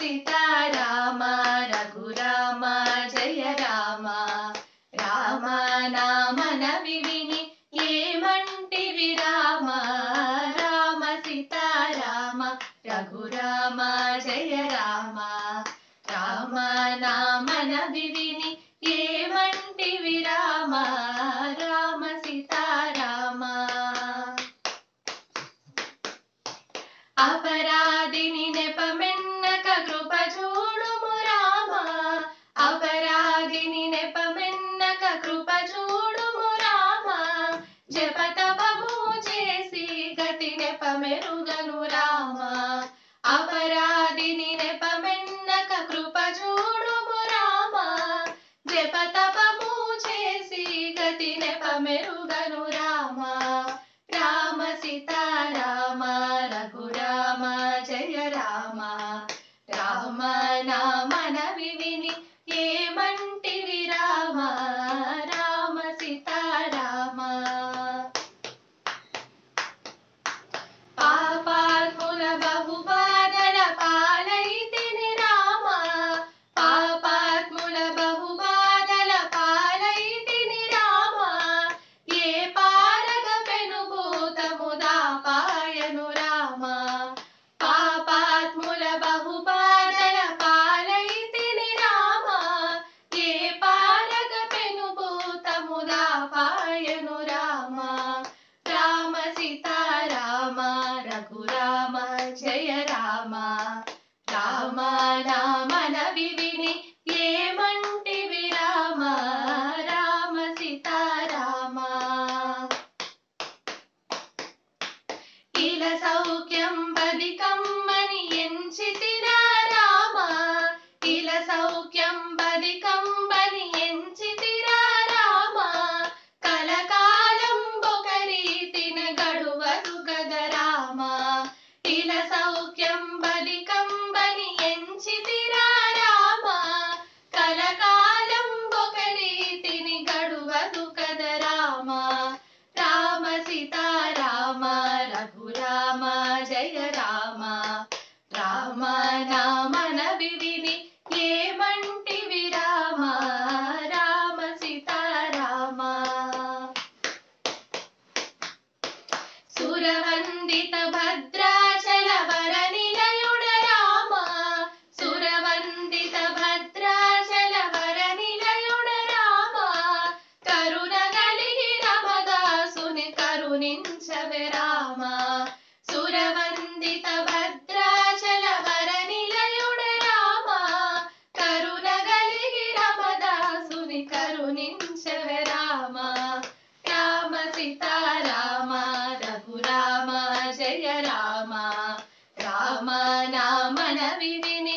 సీతారామ రఘురామ జయ రామ రామ నామన విని ఏమంటివి రామ రామ సీతారామ రఘురామ జయ రామ రామ నామన విని ఏమంటివి రామ రామ సీతారామ అపరాధిని నెపమెన్నక కృప చూడుము రామ అపరాధిని నెపమెన్నక కృప చూడుము రామ జపతపము చేసి గతి నెపమెరుగను రామ అపరాధిని నెపమెన్నక కృప చూడుము రామ జపతపము చేసి గతి నెపమెరుగను రామ రామ సీతారామ రఘురామ జయ రామ రామ నామన విని ఏమంటివి రామ రామ సీతారామ పాపాత్ముల బహుబాధల పాలైతిని రామ పాపాత్ముల బహుబాధల పాలైతిని రామ ఏ పారగ పెనుభూతముదా పాయను రామ పాపాత్ముల బహుబాధల పాలైతిని రామ ఏ పారగ పెనుభూతముదా పాయను రామ రామ సీతారామ రఘురామ జయ రామ రామ నామన విని ఏమంటివి రామ రామ సీతారామ ఇల సౌఖ్యం బదికమ్మని ఎంచితిరా రామ ఇల సౌఖ్యం బదికమ్మని ఎంచితిరా రామ కలకాలం ఒక రీతిన గడువదు గద రామ ఇల సౌఖ్యం బదికంబని ఎంచితిరా రామ కలకాలం ఒక రీతిని గడువదు కద రామ రామ సీతారామ రఘురామ జయ రామ రామ నామన విని ఏమంటివి రామ రామ సీతారామ సురవందిత భద్రాచల వర నిలయుడ రామ సురవందిత భద్రాచల వర నిలయుడ రామ కరుణ కలిగి రమదాసుని కరుణించవే రామ సురవందిత భద్రాచల వర నిలయుడ రామ కరుణ కలిగి రమదాసుని కరుణించవే రామ రామ సీతారామ రఘురామ జయ రామ రామ నామన విని